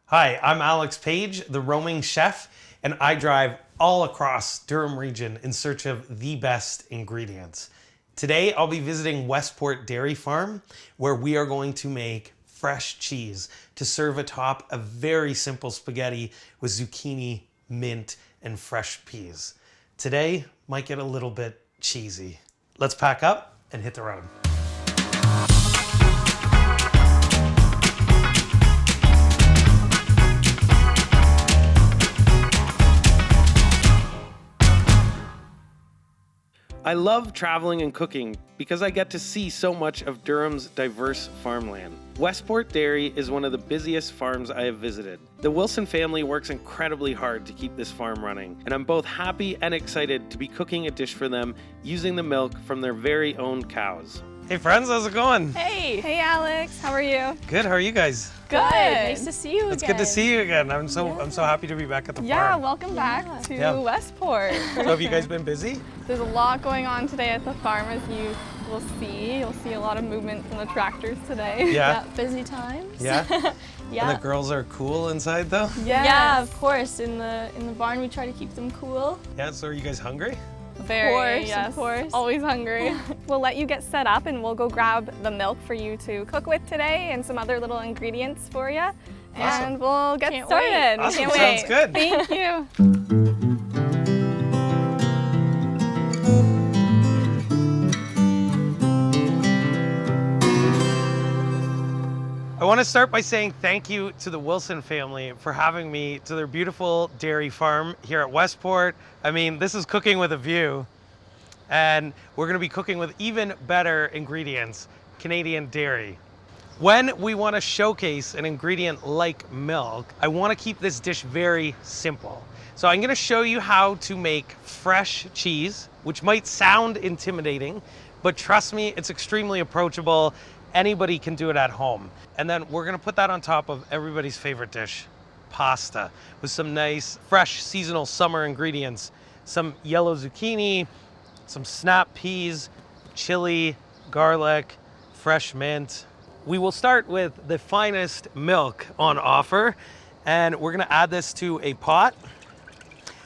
Hi, I'm Alex Page, the roaming chef, and I drive all across Durham region in search of the best ingredients. Today, I'll be visiting Westport Dairy Farm, where we are going to make fresh cheese to serve atop a very simple spaghetti with zucchini, mint, and fresh peas. Today might get a little bit cheesy. Let's pack up and hit the road. I love traveling and cooking because I get to see so much of Durham's diverse farmland. Westport Dairy is one of the busiest farms I have visited. The Wilson family works incredibly hard to keep this farm running, and I'm both happy and excited to be cooking a dish for them using the milk from their very own cows. Hey friends, how's it going? Hey! Hey Alex, how are you? Good, how are you guys? Good. Nice to see you again. It's good to see you again. I'm so happy to be back at the farm. Yeah, welcome back to Westport. So have you guys been busy? There's a lot going on today at the farm, as you will see. You'll see a lot of movement from the tractors today. Yeah. Busy times. Yeah? Yeah. And the girls are cool inside though? Yes. Yeah, of course. In the barn, we try to keep them cool. Yeah, so are you guys hungry? Very, Of course. Always hungry. We'll let you get set up and we'll go grab the milk for you to cook with today and some other little ingredients for you. Awesome. And we'll get Can't started. wait. Awesome, Can't sounds wait. good. Thank you. I want to start by saying thank you to the Wilson family for having me to their beautiful dairy farm here at Westport. I mean, this is cooking with a view, and we're going to be cooking with even better ingredients, Canadian dairy. When we want to showcase an ingredient like milk, I want to keep this dish very simple. So I'm going to show you how to make fresh cheese, which might sound intimidating, but trust me, it's extremely approachable. Anybody can do it at home. And then we're gonna put that on top of everybody's favorite dish, pasta, with some nice, fresh, seasonal summer ingredients. Some yellow zucchini, some snap peas, chili, garlic, fresh mint. We will start with the finest milk on offer, and we're gonna add this to a pot.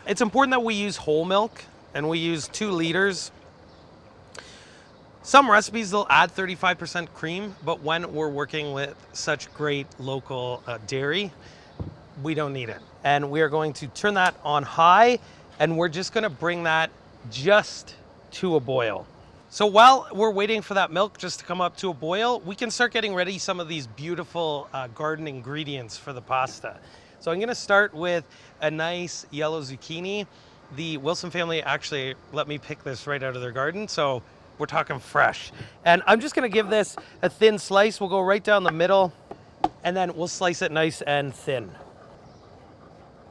It's important that we use whole milk, and we use 2 liters. Some recipes, they'll add 35% cream, but when we're working with such great local dairy, we don't need it. And we are going to turn that on high, and we're just gonna bring that just to a boil. So while we're waiting for that milk just to come up to a boil, we can start getting ready some of these beautiful garden ingredients for the pasta. So I'm gonna start with a nice yellow zucchini. The Wilson family actually let me pick this right out of their garden, so we're talking fresh. And I'm just gonna give this a thin slice. We'll go right down the middle, and then we'll slice it nice and thin.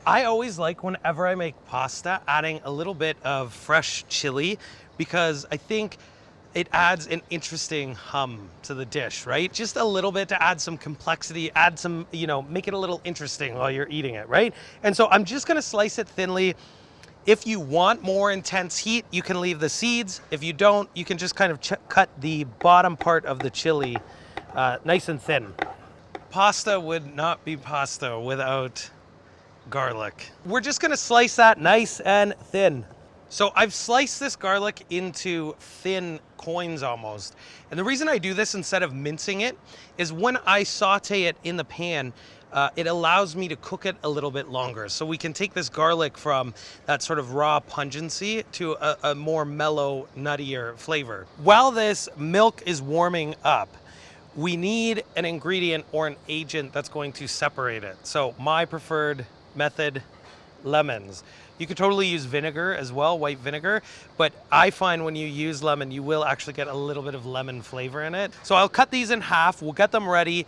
I always like, whenever I make pasta, adding a little bit of fresh chili, because I think it adds an interesting hum to the dish, right? Just a little bit to add some complexity, add some, make it a little interesting while you're eating it, right? And so I'm just gonna slice it thinly. If you want more intense heat, you can leave the seeds. If you don't, you can just kind of cut the bottom part of the chili nice and thin. Pasta would not be pasta without garlic. We're just gonna slice that nice and thin. So I've sliced this garlic into thin coins almost. And the reason I do this instead of mincing it is when I saute it in the pan, it allows me to cook it a little bit longer. So we can take this garlic from that sort of raw pungency to a more mellow, nuttier flavor. While this milk is warming up, we need an ingredient or an agent that's going to separate it. So my preferred method, lemons. You could totally use vinegar as well, white vinegar, but I find when you use lemon, you will actually get a little bit of lemon flavor in it. So I'll cut these in half, we'll get them ready.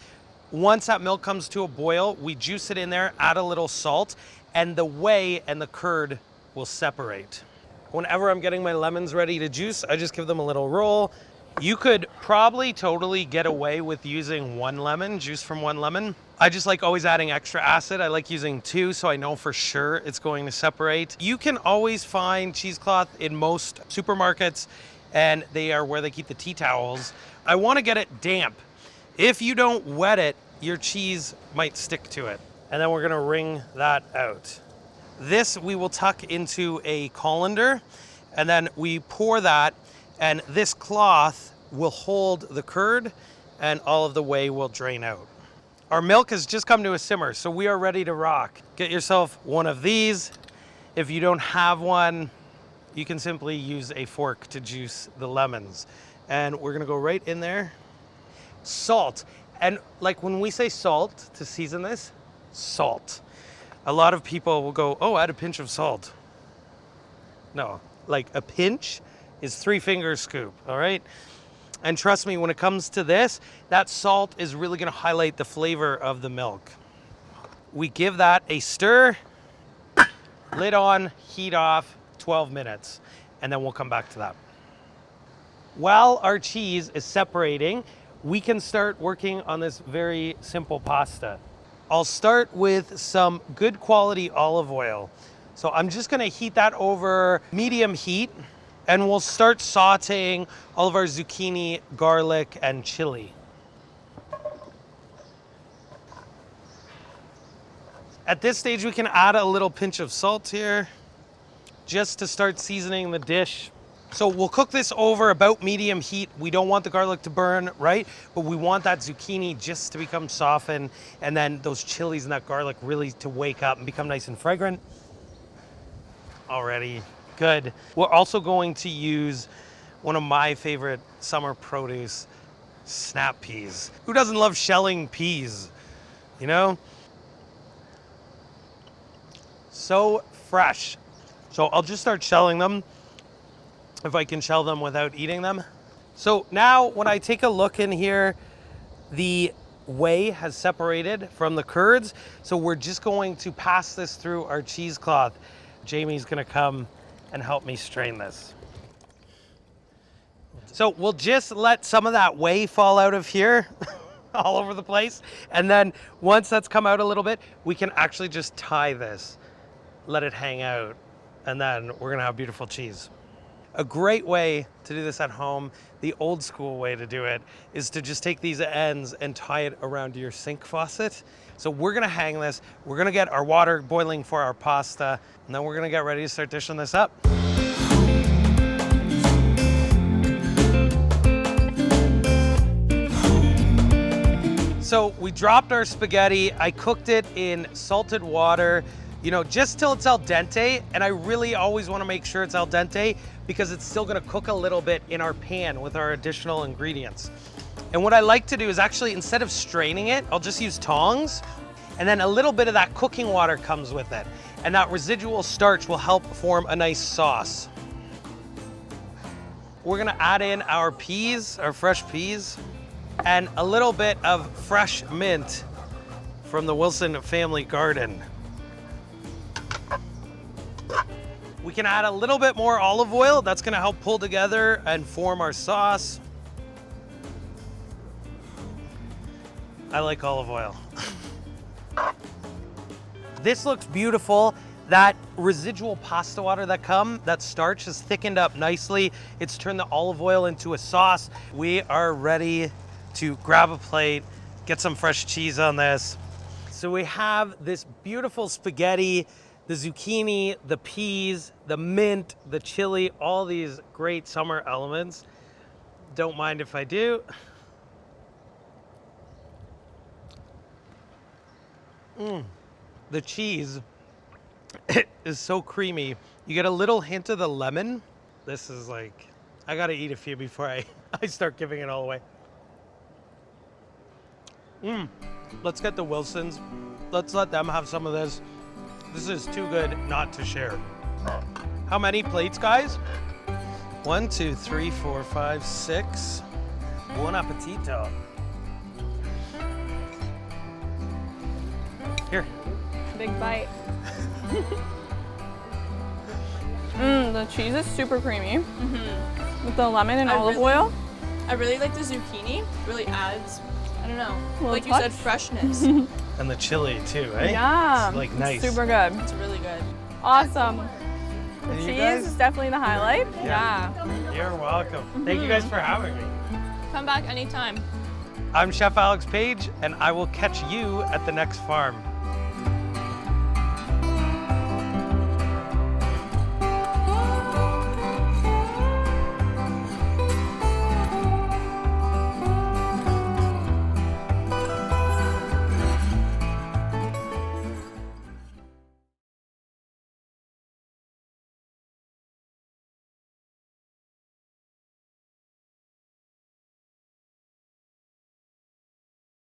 Once that milk comes to a boil, we juice it in there, add a little salt, and the whey and the curd will separate. Whenever I'm getting my lemons ready to juice, I just give them a little roll. You could probably totally get away with using 1 lemon, juice from 1 lemon. I just like always adding extra acid. I like using 2, so I know for sure it's going to separate. You can always find cheesecloth in most supermarkets, and they are where they keep the tea towels. I want to get it damp. If you don't wet it, your cheese might stick to it. And then we're gonna wring that out. This we will tuck into a colander, and then we pour that, and this cloth will hold the curd, and all of the whey will drain out. Our milk has just come to a simmer, so we are ready to rock. Get yourself one of these. If you don't have one, you can simply use a fork to juice the lemons. And we're gonna go right in there. Salt. And like when we say salt to season this, salt. A lot of people will go, oh, add a pinch of salt. No, like a pinch is 3 finger scoop, all right? And trust me, when it comes to this, that salt is really gonna highlight the flavor of the milk. We give that a stir, lid on, heat off, 12 minutes, and then we'll come back to that. While our cheese is separating, we can start working on this very simple pasta. I'll start with some good quality olive oil. So I'm just gonna heat that over medium heat, and we'll start sauteing all of our zucchini, garlic, and chili. At this stage, we can add a little pinch of salt here, just to start seasoning the dish. So we'll cook this over about medium heat. We don't want the garlic to burn, right? But we want that zucchini just to become softened, and then those chilies and that garlic really to wake up and become nice and fragrant. Already good. We're also going to use one of my favorite summer produce, snap peas. Who doesn't love shelling peas, you know? So fresh. So I'll just start shelling them, if I can shell them without eating them. So now when I take a look in here, the whey has separated from the curds. So we're just going to pass this through our cheesecloth. Jamie's gonna come and help me strain this. So we'll just let some of that whey fall out of here all over the place. And then once that's come out a little bit, we can actually just tie this, let it hang out, and then we're gonna have beautiful cheese. A great way to do this at home, the old school way to do it, is to just take these ends and tie it around your sink faucet. So we're gonna hang this, we're gonna get our water boiling for our pasta, and then we're gonna get ready to start dishing this up. So we dropped our spaghetti, I cooked it in salted water, you know, just till it's al dente, and I really always wanna make sure it's al dente because it's still gonna cook a little bit in our pan with our additional ingredients. And what I like to do is actually, instead of straining it, I'll just use tongs, and then a little bit of that cooking water comes with it. And that residual starch will help form a nice sauce. We're gonna add in our peas, our fresh peas, and a little bit of fresh mint from the Wilson family garden. We can add a little bit more olive oil. That's gonna help pull together and form our sauce. I like olive oil. This looks beautiful. That residual pasta water that starch has thickened up nicely. It's turned the olive oil into a sauce. We are ready to grab a plate, get some fresh cheese on this. So we have this beautiful spaghetti, the zucchini, the peas, the mint, the chili, all these great summer elements. Don't mind if I do. The cheese is so creamy. You get a little hint of the lemon. This is like, I gotta eat a few before I start giving it all away. Let's get the Wilsons. Let's let them have some of this. This is too good not to share. How many plates, guys? 1, 2, 3, 4, 5, 6. Buon appetito. Here. Big bite. The cheese is super creamy. With the lemon and olive oil. I really like the zucchini. Really adds, I don't know, Little like touch. you said, freshness. And the chili too, right? Yeah. It's like nice. Super good. It's really good. Awesome. The And you cheese guys? is definitely the highlight. Yeah. You're welcome. Thank you guys for having me. Come back anytime. I'm Chef Alex Page, and I will catch you at the next farm.